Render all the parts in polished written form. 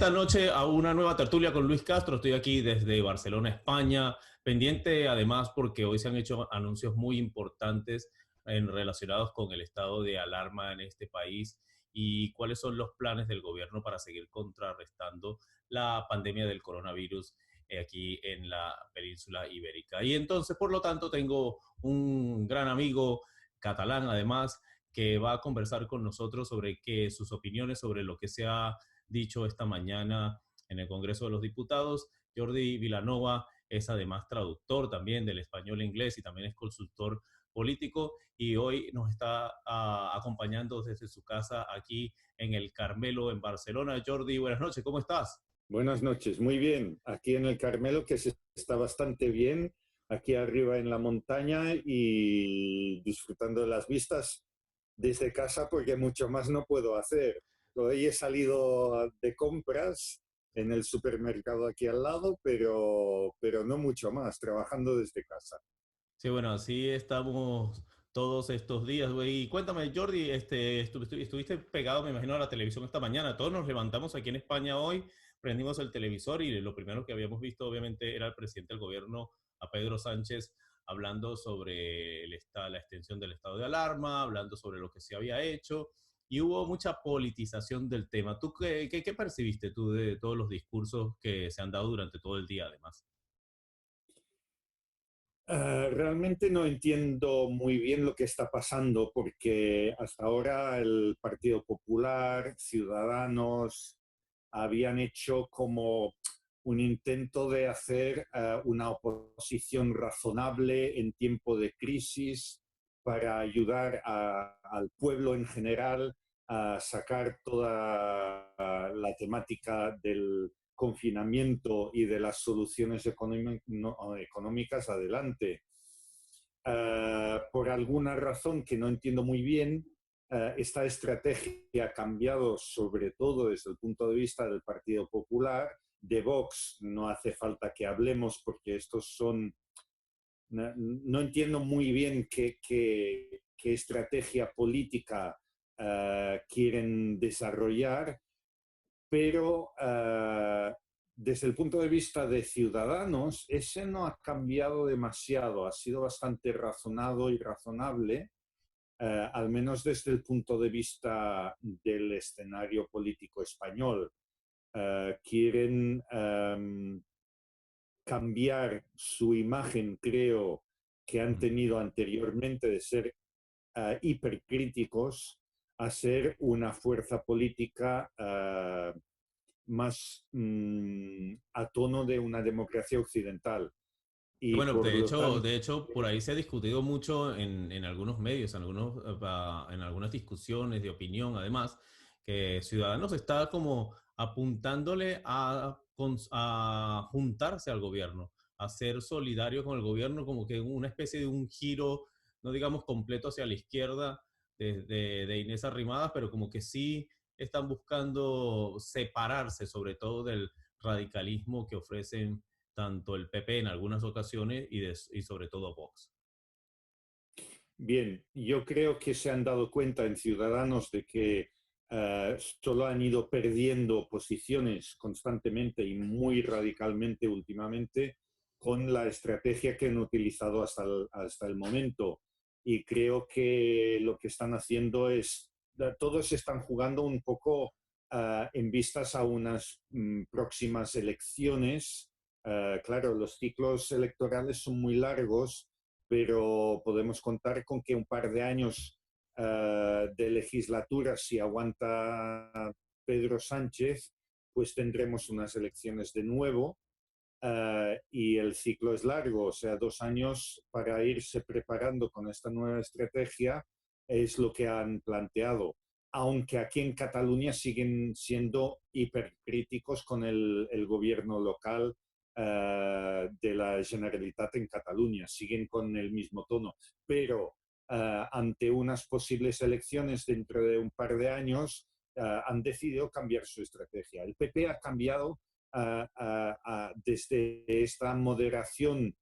esta noche a una nueva tertulia con Luis Castro. Estoy aquí desde Barcelona, España, pendiente además porque hoy se han hecho anuncios muy importantes relacionados con el estado de alarma en este país y cuáles son los planes del gobierno para seguir contrarrestando la pandemia del coronavirus aquí en la península ibérica. Y entonces, por lo tanto, tengo un gran amigo catalán, además, que va a conversar con nosotros sobre sus opiniones sobre lo que se ha dicho esta mañana en el Congreso de los Diputados. Jordi Vilanova es además traductor también del español a inglés y también es consultor político y hoy nos está acompañando desde su casa aquí en el Carmelo, en Barcelona. Jordi, buenas noches, ¿cómo estás? Buenas noches, muy bien. Aquí en el Carmelo, que se está bastante bien, aquí arriba en la montaña y disfrutando de las vistas desde casa porque mucho más no puedo hacer. Hoy he salido de compras en el supermercado aquí al lado, pero no mucho más, trabajando desde casa. Sí, bueno, así estamos todos estos días, güey. Y cuéntame, Jordi, estuviste pegado, me imagino, a la televisión esta mañana. Todos nos levantamos aquí en España hoy, prendimos el televisor y lo primero que habíamos visto, obviamente, era el presidente del gobierno, a Pedro Sánchez, hablando sobre la extensión del estado de alarma, hablando sobre lo que se había hecho. Y hubo mucha politización del tema. ¿Tú qué percibiste tú de todos los discursos que se han dado durante todo el día, además? Realmente no entiendo muy bien lo que está pasando porque hasta ahora el Partido Popular, Ciudadanos, habían hecho como un intento de hacer una oposición razonable en tiempo de crisis para ayudar al pueblo en general a sacar toda la temática del confinamiento y de las soluciones económicas adelante. Por alguna razón que no entiendo muy bien, esta estrategia ha cambiado sobre todo desde el punto de vista del Partido Popular. De Vox no hace falta que hablemos porque estos son... No entiendo muy bien qué estrategia política quieren desarrollar, pero desde el punto de vista de Ciudadanos, ese no ha cambiado demasiado, ha sido bastante razonado y razonable, al menos desde el punto de vista del escenario político español. Quieren cambiar su imagen, creo, que han tenido anteriormente de ser hipercríticos a ser una fuerza política más a tono de una democracia occidental. Y Bueno, por lo tanto, de hecho, por ahí se ha discutido mucho en algunos medios, en algunas discusiones de opinión, además, que Ciudadanos está como apuntándole a juntarse al gobierno, a ser solidario con el gobierno, como que una especie de un giro, no digamos completo hacia la izquierda de Inés Arrimadas, pero como que sí están buscando separarse, sobre todo del radicalismo que ofrecen tanto el PP en algunas ocasiones y sobre todo Vox. bien, yo creo que se han dado cuenta en Ciudadanos de que solo han ido perdiendo posiciones constantemente y muy radicalmente últimamente con la estrategia que han utilizado hasta el momento. Y creo que lo que están haciendo es, todos están jugando un poco en vistas a unas próximas elecciones. Claro, los ciclos electorales son muy largos, pero podemos contar con que un par de años de legislatura, si aguanta Pedro Sánchez, pues tendremos unas elecciones de nuevo y el ciclo es largo, o sea, 2 años para irse preparando con esta nueva estrategia es lo que han planteado. Aunque aquí en Cataluña siguen siendo hipercríticos con el gobierno local de la Generalitat en Cataluña, siguen con el mismo tono, pero ante unas posibles elecciones dentro de un par de años han decidido cambiar su estrategia. El PP ha cambiado desde esta moderación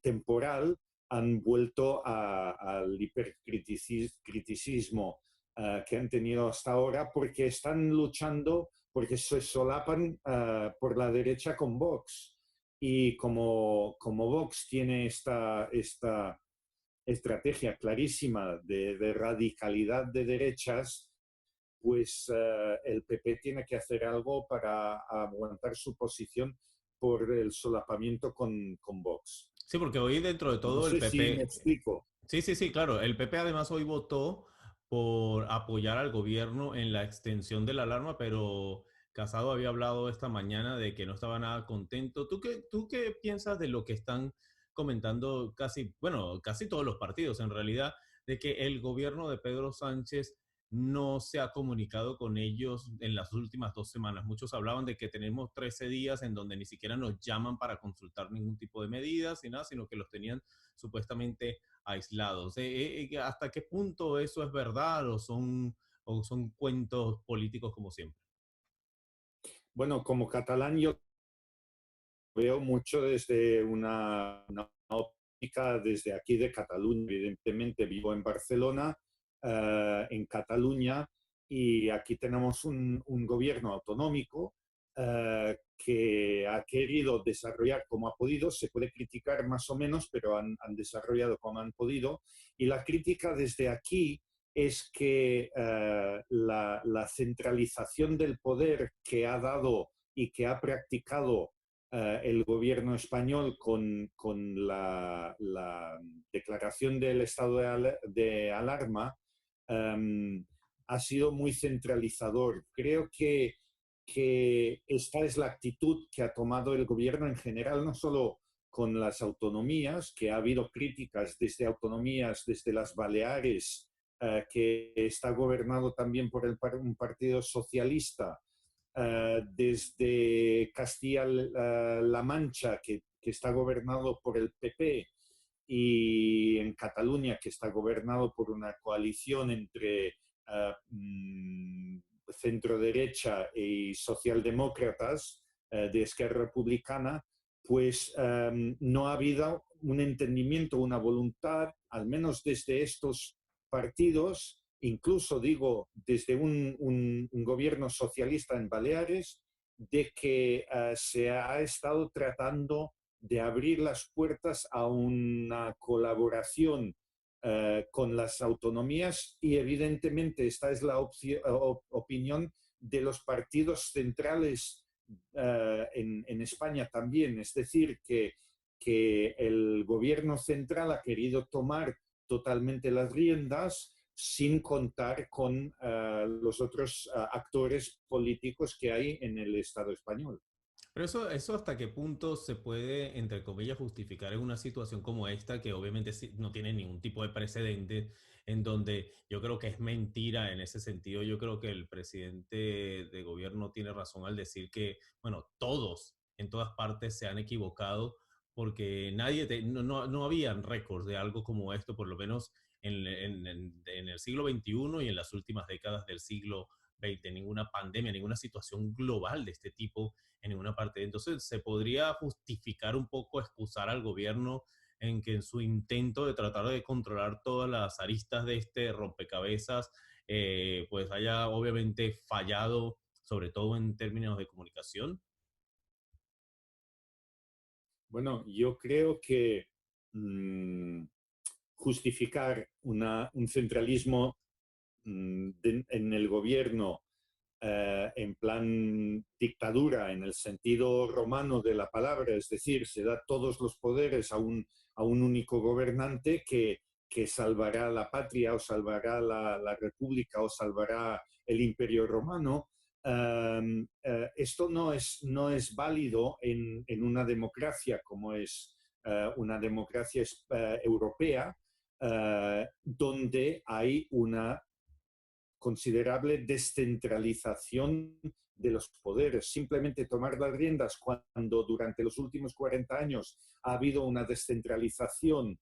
temporal, han vuelto al hipercriticismo que han tenido hasta ahora porque están luchando porque se solapan por la derecha con Vox. Y como Vox tiene esta estrategia clarísima de radicalidad de derechas, pues el PP tiene que hacer algo para aguantar su posición por el solapamiento con Vox. Sí, porque hoy dentro de No todo el sé si me PP, explico. sí, sí, sí, claro, el PP además hoy votó por apoyar al gobierno en la extensión de la alarma, pero Casado había hablado esta mañana de que no estaba nada contento. ¿Tú qué piensas de lo que están comentando casi, bueno, casi todos los partidos en realidad, de que el gobierno de Pedro Sánchez no se ha comunicado con ellos en las últimas 2 semanas? Muchos hablaban de que tenemos 13 días en donde ni siquiera nos llaman para consultar ningún tipo de medidas y nada, sino que los tenían supuestamente aislados. ¿Hasta qué punto eso es verdad o son cuentos políticos como siempre? Bueno, como catalán yo veo mucho desde una óptica desde aquí de Cataluña. Evidentemente vivo en Barcelona, en Cataluña, y aquí tenemos un gobierno autonómico que ha querido desarrollar como ha podido. Se puede criticar más o menos, pero han desarrollado como han podido. Y la crítica desde aquí es que la centralización del poder que ha dado y que ha practicado el gobierno español con la declaración del estado de alarma ha sido muy centralizador. Creo que esta es la actitud que ha tomado el gobierno en general, no solo con las autonomías, que ha habido críticas desde autonomías, desde las Baleares, que está gobernado también por un partido socialista, desde Castilla-La Mancha, que está gobernado por el PP, y en Cataluña, que está gobernado por una coalición entre centro derecha y socialdemócratas de Esquerra Republicana, pues no ha habido un entendimiento, una voluntad, al menos desde estos partidos, incluso digo desde un gobierno socialista en Baleares, de que se ha estado tratando de abrir las puertas a una colaboración con las autonomías, y evidentemente esta es la opinión de los partidos centrales en España también. Es decir, que el gobierno central ha querido tomar totalmente las riendas sin contar con los otros actores políticos que hay en el Estado español. Pero eso hasta qué punto se puede, entre comillas, justificar en una situación como esta, que obviamente no tiene ningún tipo de precedente, en donde yo creo que es mentira en ese sentido. Yo creo que el presidente de gobierno tiene razón al decir que, bueno, todos en todas partes se han equivocado porque no habían récords de algo como esto, por lo menos en el siglo XXI y en las últimas décadas del siglo XX. Ninguna pandemia, ninguna situación global de este tipo en ninguna parte. Entonces, se podría justificar un poco, excusar al gobierno en que en su intento de tratar de controlar todas las aristas de este rompecabezas, pues haya obviamente fallado, sobre todo en términos de comunicación. Bueno, yo creo que mmm, justificar un centralismo en el gobierno en plan dictadura, en el sentido romano de la palabra, es decir, se da todos los poderes a un único gobernante que salvará la patria o salvará la república o salvará el imperio romano. Esto no es válido en una democracia como es una democracia europea, donde hay una considerable descentralización de los poderes. Simplemente tomar las riendas cuando durante los últimos 40 años ha habido una descentralización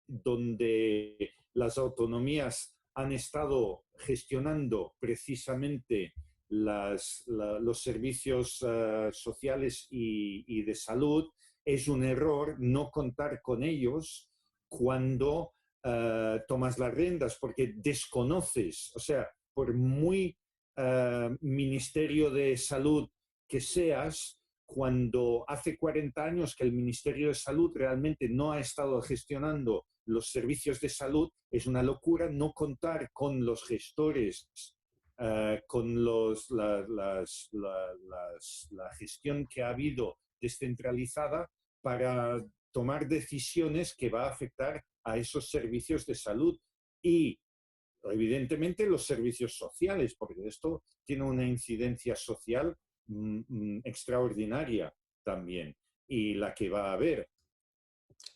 donde las autonomías han estado gestionando precisamente los servicios sociales y de salud. Es un error no contar con ellos cuando tomas las riendas, porque desconoces, o sea, por muy ministerio de salud que seas, cuando hace 40 años que el Ministerio de Salud realmente no ha estado gestionando los servicios de salud, es una locura no contar con los gestores, con la gestión que ha habido descentralizada para tomar decisiones que va a afectar a esos servicios de salud y evidentemente los servicios sociales, porque esto tiene una incidencia social extraordinaria también y la que va a haber.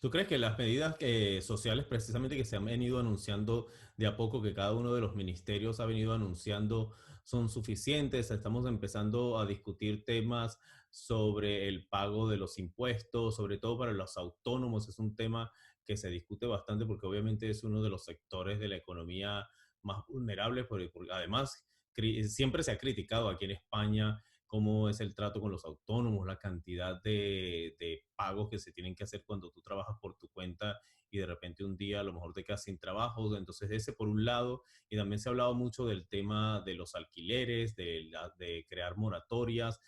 ¿Tú crees que las medidas sociales precisamente que se han venido anunciando de a poco, que cada uno de los ministerios ha venido anunciando, son suficientes? Estamos empezando a discutir temas sobre el pago de los impuestos, sobre todo para los autónomos. Es un tema que se discute bastante porque obviamente es uno de los sectores de la economía más vulnerables, porque además siempre se ha criticado aquí en España cómo es el trato con los autónomos, la cantidad de pagos que se tienen que hacer cuando tú trabajas por tu cuenta y de repente un día a lo mejor te quedas sin trabajo. Entonces ese por un lado, y también se ha hablado mucho del tema de los alquileres, de crear moratorias.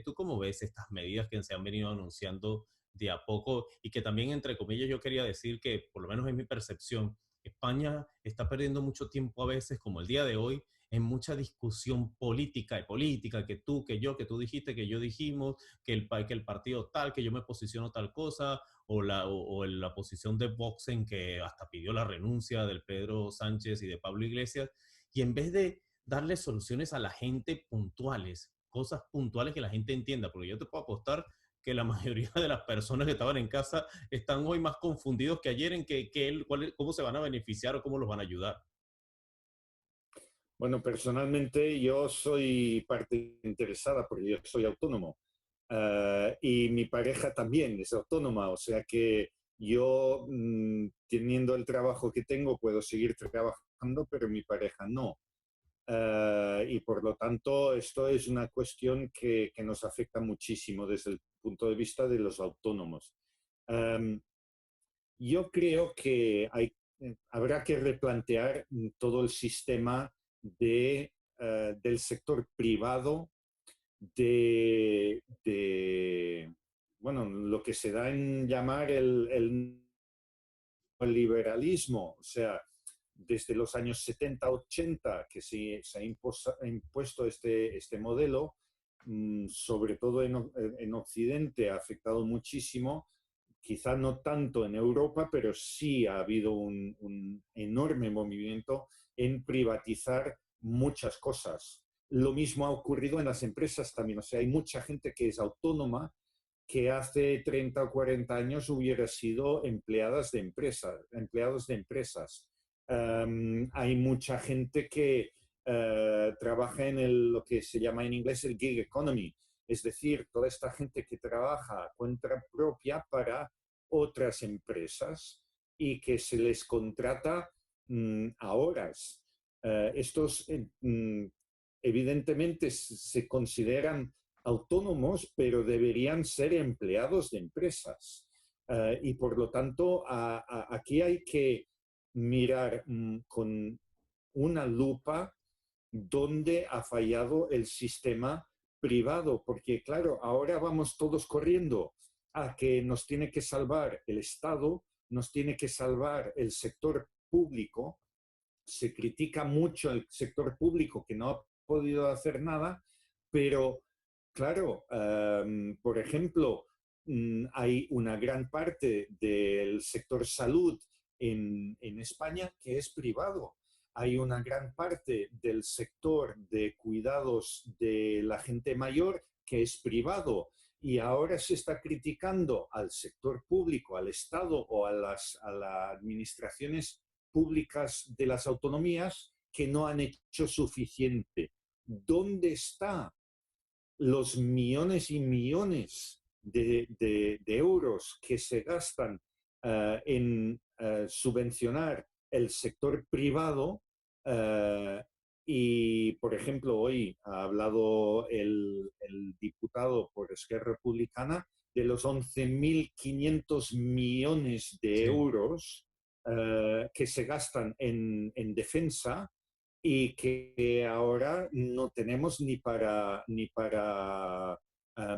¿Tú cómo ves estas medidas que se han venido anunciando de a poco y que también, entre comillas, yo quería decir que, por lo menos en mi percepción, España está perdiendo mucho tiempo a veces, como el día de hoy, en mucha discusión política y política, que tú, que yo, que tú dijiste, que yo dijimos, que el partido tal, que yo me posiciono tal cosa, o la posición de Vox en que hasta pidió la renuncia del Pedro Sánchez y de Pablo Iglesias, y en vez de darle soluciones a la gente puntuales, cosas puntuales que la gente entienda, porque yo te puedo apostar que la mayoría de las personas que estaban en casa están hoy más confundidos que ayer en cómo se van a beneficiar o cómo los van a ayudar. Bueno, personalmente yo soy parte interesada porque yo soy autónomo. Y mi pareja también es autónoma, o sea que yo, teniendo el trabajo que tengo, puedo seguir trabajando, pero mi pareja no. Y por lo tanto, esto es una cuestión que nos afecta muchísimo desde el punto de vista de los autónomos. Um, yo creo que habrá que replantear todo el sistema del sector privado bueno, lo que se da en llamar el liberalismo, o sea, desde los años 70-80 que se ha impuesto este modelo, sobre todo en Occidente, ha afectado muchísimo, quizá no tanto en Europa, pero sí ha habido un enorme movimiento en privatizar muchas cosas. Lo mismo ha ocurrido en las empresas también, o sea, hay mucha gente que es autónoma que hace 30 o 40 años hubiera sido empleados de empresas. Hay mucha gente que trabaja en lo que se llama en inglés el gig economy, es decir, toda esta gente que trabaja a cuenta propia para otras empresas y que se les contrata a horas. Estos evidentemente se consideran autónomos, pero deberían ser empleados de empresas. Y por lo tanto, aquí hay que mirar con una lupa dónde ha fallado el sistema privado, porque claro, ahora vamos todos corriendo a que nos tiene que salvar el Estado, nos tiene que salvar el sector público. Se critica mucho el sector público que no ha podido hacer nada, pero claro, por ejemplo, hay una gran parte del sector salud en España que es privado. Hay una gran parte del sector de cuidados de la gente mayor que es privado. Y ahora se está criticando al sector público, al Estado o a las administraciones públicas de las autonomías que no han hecho suficiente. ¿Dónde están los millones y millones de euros que se gastan en subvencionar el sector privado? Y, por ejemplo, hoy ha hablado el diputado por Esquerra Republicana de los 11.500 millones de Sí. euros que se gastan en defensa y que ahora no tenemos ni para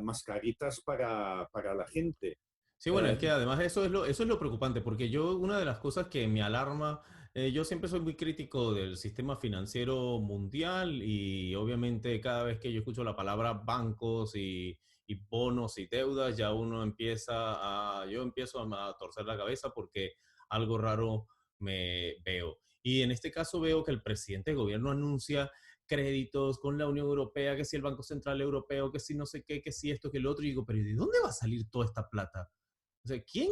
mascaritas para la gente. Sí, bueno, es Eh, que además eso es lo preocupante, porque yo, una de las cosas que me alarma, yo siempre soy muy crítico del sistema financiero mundial y obviamente cada vez que yo escucho la palabra bancos y bonos y deudas, ya uno yo empiezo a torcer la cabeza porque algo raro me veo. Y en este caso veo que el presidente de gobierno anuncia créditos con la Unión Europea, que si el Banco Central Europeo, que si no sé qué, que si esto, que lo otro, y digo, pero ¿de dónde va a salir toda esta plata? O sea, ¿quién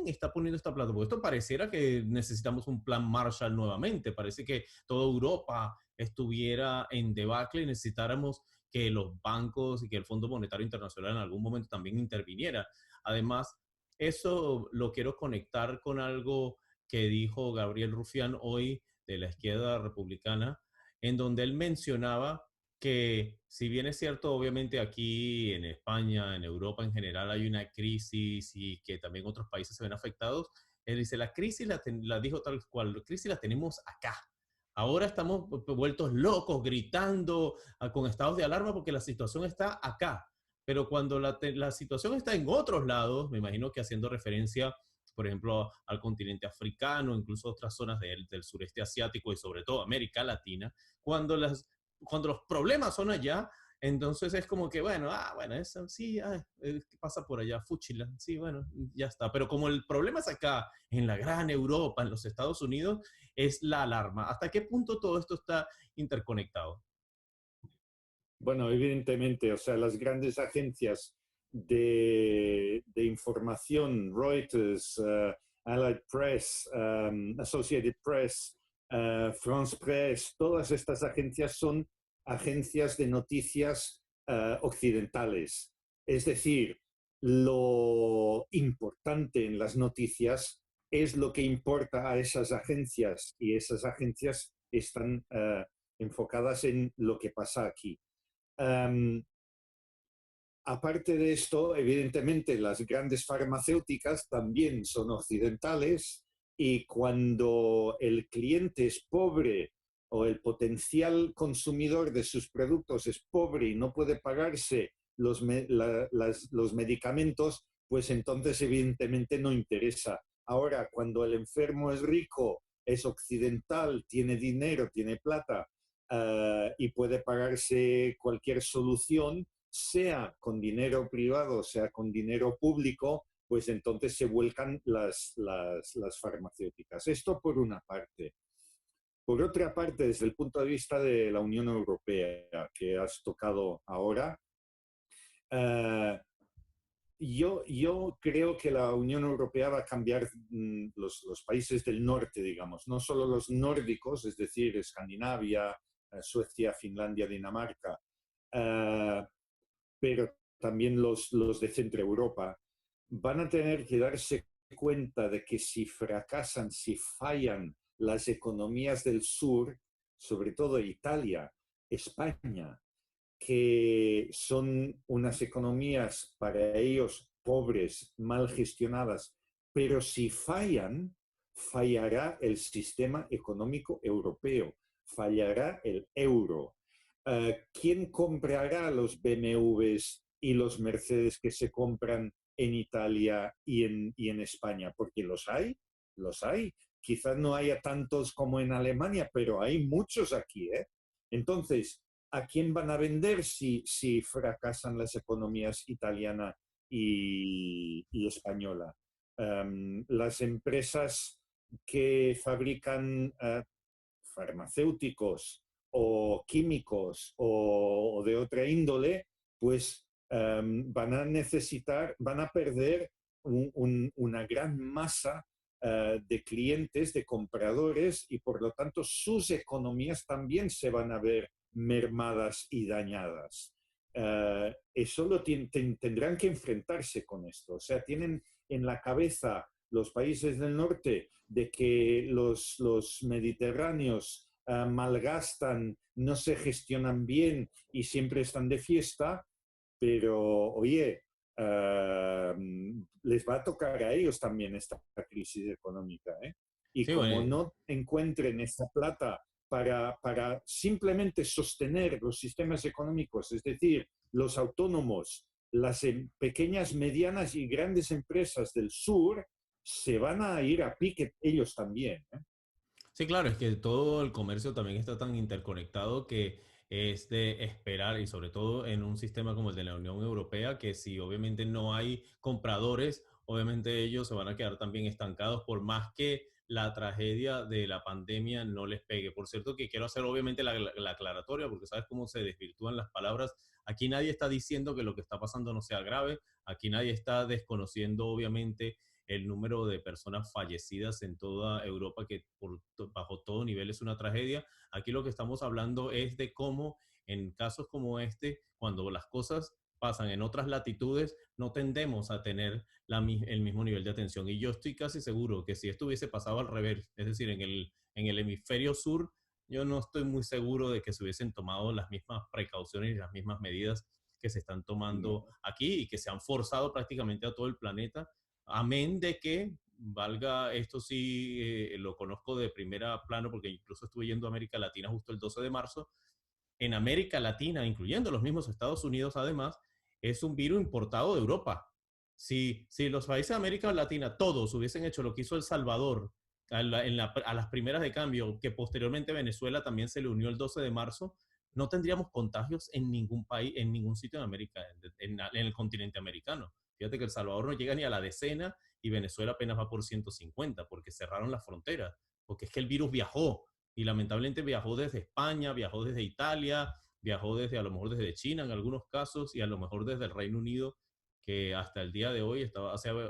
está poniendo esta plata? Porque esto pareciera que necesitamos un plan Marshall nuevamente. Parece que toda Europa estuviera en debacle y necesitáramos que los bancos y que el Fondo Monetario Internacional en algún momento también interviniera. Además, eso lo quiero conectar con algo que dijo Gabriel Rufián hoy de la izquierda republicana, en donde él mencionaba que si bien es cierto, obviamente aquí en España, en Europa en general hay una crisis y que también otros países se ven afectados, él dice, la crisis la dijo tal cual, la crisis la tenemos acá. Ahora estamos vueltos locos, gritando con estados de alarma porque la situación está acá. Pero cuando la situación está en otros lados, me imagino que haciendo referencia, por ejemplo, al continente africano, incluso otras zonas del sureste asiático y sobre todo América Latina, cuando cuando los problemas son allá, entonces es como que, bueno, bueno, eso sí, pasa por allá, fúchila, sí, bueno, ya está. Pero como el problema es acá, en la gran Europa, en los Estados Unidos, es la alarma. ¿Hasta qué punto todo esto está interconectado? Bueno, evidentemente, o sea, las grandes agencias de información, Reuters, Allied Press, Associated Press, France Press, todas estas agencias son agencias de noticias occidentales. Es decir, lo importante en las noticias es lo que importa a esas agencias y esas agencias están enfocadas en lo que pasa aquí. Um, Aparte de esto, evidentemente las grandes farmacéuticas también son occidentales y cuando el cliente es pobre o el potencial consumidor de sus productos es pobre y no puede pagarse los medicamentos, pues entonces evidentemente no interesa. Ahora, cuando el enfermo es rico, es occidental, tiene dinero, tiene plata, y puede pagarse cualquier solución, sea con dinero privado, sea con dinero público, pues entonces se vuelcan las farmacéuticas. Esto por una parte. Por otra parte, desde el punto de vista de la Unión Europea, que has tocado ahora, uh, yo creo que la Unión Europea va a cambiar los países del norte, digamos, no solo los nórdicos, es decir, Escandinavia, Suecia, Finlandia, Dinamarca, uh, pero también los de Centro Europa, van a tener que darse cuenta de que si fracasan, si fallan las economías del sur, sobre todo Italia, España, que son unas economías para ellos pobres, mal gestionadas, pero si fallan, fallará el sistema económico europeo, fallará el euro. ¿Quién comprará los BMWs y los Mercedes que se compran en Italia y en España? Porque los hay. Quizás no haya tantos como en Alemania, pero hay muchos aquí, ¿eh? Entonces, ¿a quién van a vender si fracasan las economías italiana y española? Las empresas que fabrican farmacéuticos o químicos o de otra índole, pues van a necesitar, van a perder una gran masa de clientes, de compradores, y por lo tanto sus economías también se van a ver mermadas y dañadas. Eso tendrán que enfrentarse con esto. O sea, tienen en la cabeza los países del norte de que los mediterráneos malgastan, no se gestionan bien y siempre están de fiesta, pero oye, les va a tocar a ellos también esta crisis económica, ¿eh? Y Sí, como bueno, no encuentren esta plata para simplemente sostener los sistemas económicos, es decir, los autónomos, las pequeñas, medianas y grandes empresas del sur, se van a ir a pique ellos también, ¿eh? Sí, claro, es que todo el comercio también está tan interconectado que es de esperar, y sobre todo en un sistema como el de la Unión Europea, que si obviamente no hay compradores, obviamente ellos se van a quedar también estancados por más que la tragedia de la pandemia no les pegue. Por cierto, que quiero hacer obviamente la aclaratoria, porque sabes cómo se desvirtúan las palabras. Aquí nadie está diciendo que lo que está pasando no sea grave, aquí nadie está desconociendo obviamente el número de personas fallecidas en toda Europa, que bajo todo nivel es una tragedia. Aquí lo que estamos hablando es de cómo en casos como este, cuando las cosas pasan en otras latitudes, no tendemos a tener el mismo nivel de atención. Y yo estoy casi seguro que si esto hubiese pasado al revés, es decir, en el hemisferio sur, yo no estoy muy seguro de que se hubiesen tomado las mismas precauciones y las mismas medidas que se están tomando No. aquí y que se han forzado prácticamente a todo el planeta. Amén de que valga, esto sí lo conozco de primera plano porque incluso estuve yendo a América Latina justo el 12 de marzo. En América Latina, incluyendo los mismos Estados Unidos además, es un virus importado de Europa. Si los países de América Latina todos hubiesen hecho lo que hizo El Salvador a las primeras de cambio, que posteriormente Venezuela también se le unió el 12 de marzo, no tendríamos contagios en ningún país, en ningún sitio de América, en el continente americano. Fíjate que El Salvador no llega ni a la decena y Venezuela apenas va por 150 porque cerraron las fronteras, porque es que el virus viajó y lamentablemente viajó desde España, viajó desde Italia, viajó desde a lo mejor desde China en algunos casos y a lo mejor desde el Reino Unido, que hasta el día de hoy,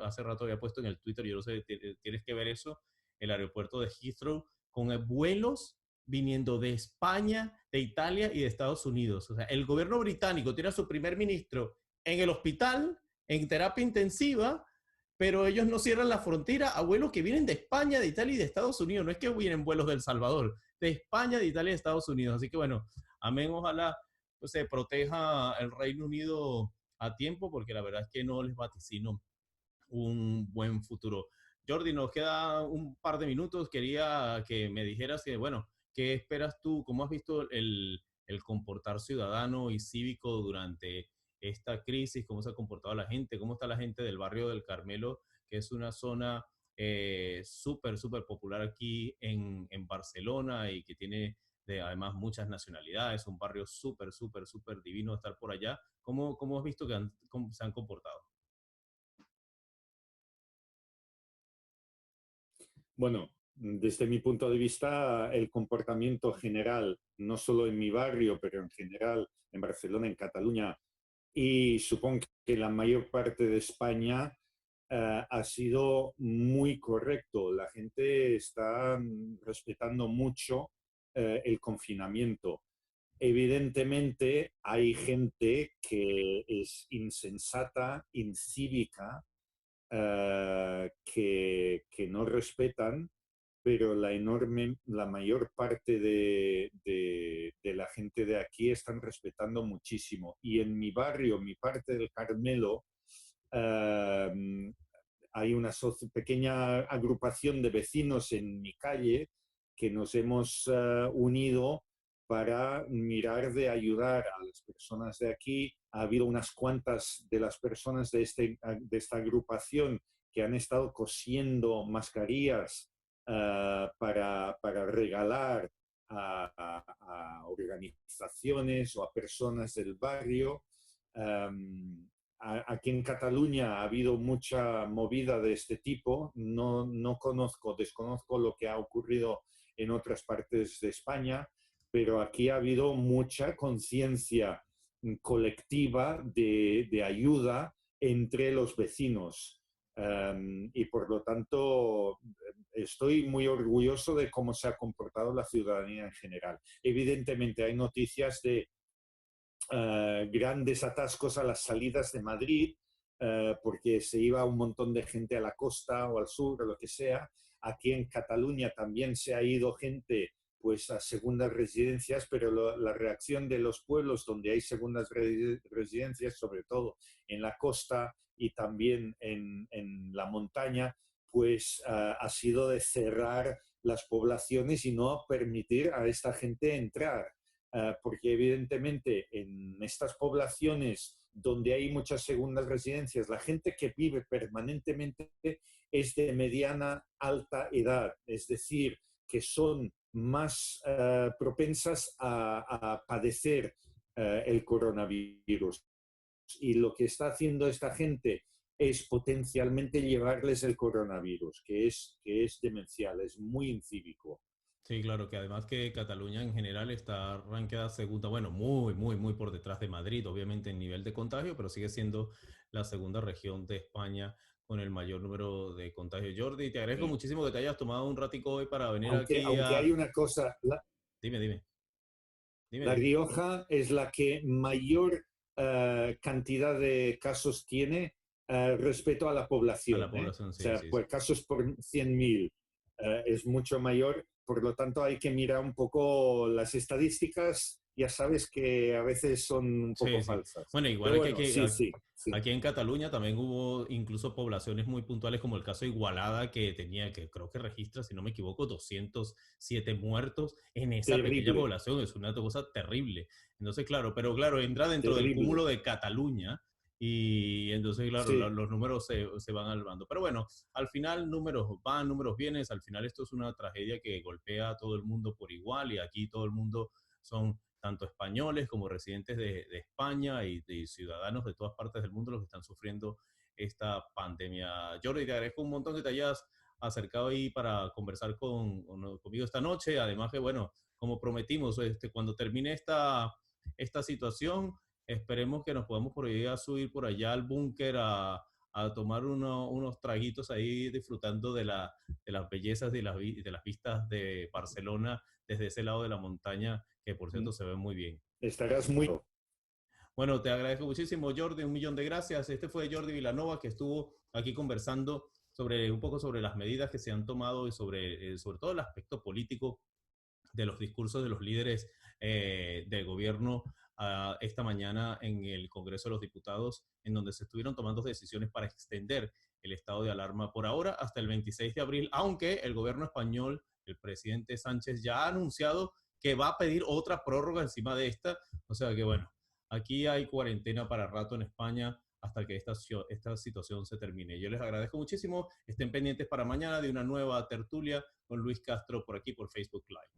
hace rato había puesto en el Twitter, yo no sé, tienes que ver eso, el aeropuerto de Heathrow con vuelos viniendo de España, de Italia y de Estados Unidos. O sea, el gobierno británico tiene a su primer ministro en el hospital, en terapia intensiva, pero ellos no cierran la frontera a vuelos que vienen de España, de Italia y de Estados Unidos. No es que vienen vuelos de El Salvador, de España, de Italia y de Estados Unidos. Así que bueno, amén, ojalá pues, se proteja el Reino Unido a tiempo, porque la verdad es que no les vaticino un buen futuro. Jordi, nos queda un par de minutos. Quería que me dijeras que, bueno, ¿qué esperas tú? ¿Cómo has visto el comportar ciudadano y cívico durante esta crisis? ¿Cómo se ha comportado la gente? ¿Cómo está la gente del barrio del Carmelo, que es una zona súper, súper popular aquí en Barcelona y que tiene además muchas nacionalidades? Un barrio súper, súper, súper divino estar por allá. ¿Cómo has visto que cómo se han comportado? Bueno, desde mi punto de vista, el comportamiento general, no solo en mi barrio, pero en general en Barcelona, en Cataluña y supongo que la mayor parte de España, ha sido muy correcto. La gente está respetando mucho el confinamiento. Evidentemente hay gente que es insensata, incívica, que no respetan, pero la mayor parte de la gente de aquí están respetando muchísimo. Y en mi barrio, mi parte del Carmelo, eh, hay una pequeña agrupación de vecinos en mi calle que nos hemos unido para mirar de ayudar a las personas de aquí. Ha habido unas cuantas de las personas de esta agrupación que han estado cosiendo mascarillas para regalar a organizaciones o a personas del barrio. Aquí en Cataluña ha habido mucha movida de este tipo. No conozco, desconozco lo que ha ocurrido en otras partes de España, pero aquí ha habido mucha conciencia colectiva de ayuda entre los vecinos. Y por lo tanto, estoy muy orgulloso de cómo se ha comportado la ciudadanía en general. Evidentemente, hay noticias de grandes atascos a las salidas de Madrid, porque se iba un montón de gente a la costa o al sur o lo que sea. Aquí en Cataluña también se ha ido gente pues a segundas residencias, pero la reacción de los pueblos donde hay segundas residencias, sobre todo en la costa y también en la montaña, pues ha sido de cerrar las poblaciones y no permitir a esta gente entrar. Porque evidentemente en estas poblaciones donde hay muchas segundas residencias, la gente que vive permanentemente es de mediana alta edad, es decir, que son más propensas a padecer el coronavirus. Y lo que está haciendo esta gente es potencialmente llevarles el coronavirus, que es demencial, es muy incívico. Sí, claro, que además que Cataluña en general está rankeada segunda, bueno, muy por detrás de Madrid, obviamente en nivel de contagio, pero sigue siendo la segunda región de España con el mayor número de contagios. Jordi, te agradezco Sí. muchísimo que te hayas tomado un ratico hoy para venir aquí Aunque a... hay una cosa, Dime, La dime. Rioja es la que mayor cantidad de casos tiene respecto a la A la población. O población, sí, sea, sí, sí. pues casos por 100.000 es mucho mayor. Por lo tanto, hay que mirar un poco las estadísticas. Ya sabes que a veces son un Sí, poco sí. falsas. Bueno, igual Pero aquí, bueno, sí, sí, sí. aquí en Cataluña también hubo incluso poblaciones muy puntuales, como el caso de Igualada, que tenía, que creo que registra, si no me equivoco, 207 muertos en esa pequeña Terrible, población. Es una cosa terrible. Entonces, claro, pero claro, entra dentro del terrible. cúmulo de Cataluña y entonces, claro, Sí, los números se van elevando. Pero bueno, al final números van, números vienen. Al final esto es una tragedia que golpea a todo el mundo por igual y aquí todo el mundo son tanto españoles como residentes de España y de ciudadanos de todas partes del mundo los que están sufriendo esta pandemia. Jordi, te agradezco un montón que te hayas acercado ahí para conversar conmigo esta noche. Además que, bueno, como prometimos, cuando termine esta situación, esperemos que nos podamos por ahí a subir por allá al búnker a tomar unos traguitos ahí disfrutando de las bellezas de las vistas de Barcelona desde ese lado de la montaña, que por cierto se ve muy bien. estarás muy... Bueno, te agradezco muchísimo, Jordi, un millón de gracias. Este fue Jordi Vilanova, que estuvo aquí conversando sobre un poco sobre las medidas que se han tomado y sobre todo el aspecto político de los discursos de los líderes del gobierno esta mañana en el Congreso de los Diputados, en donde se estuvieron tomando decisiones para extender el estado de alarma por ahora hasta el 26 de abril, aunque el gobierno español, el presidente Sánchez, ya ha anunciado que va a pedir otra prórroga encima de esta. O sea que bueno, aquí hay cuarentena para rato en España hasta que esta situación se termine. Yo les agradezco muchísimo. Estén pendientes para mañana de una nueva tertulia con Luis Castro por aquí por Facebook Live.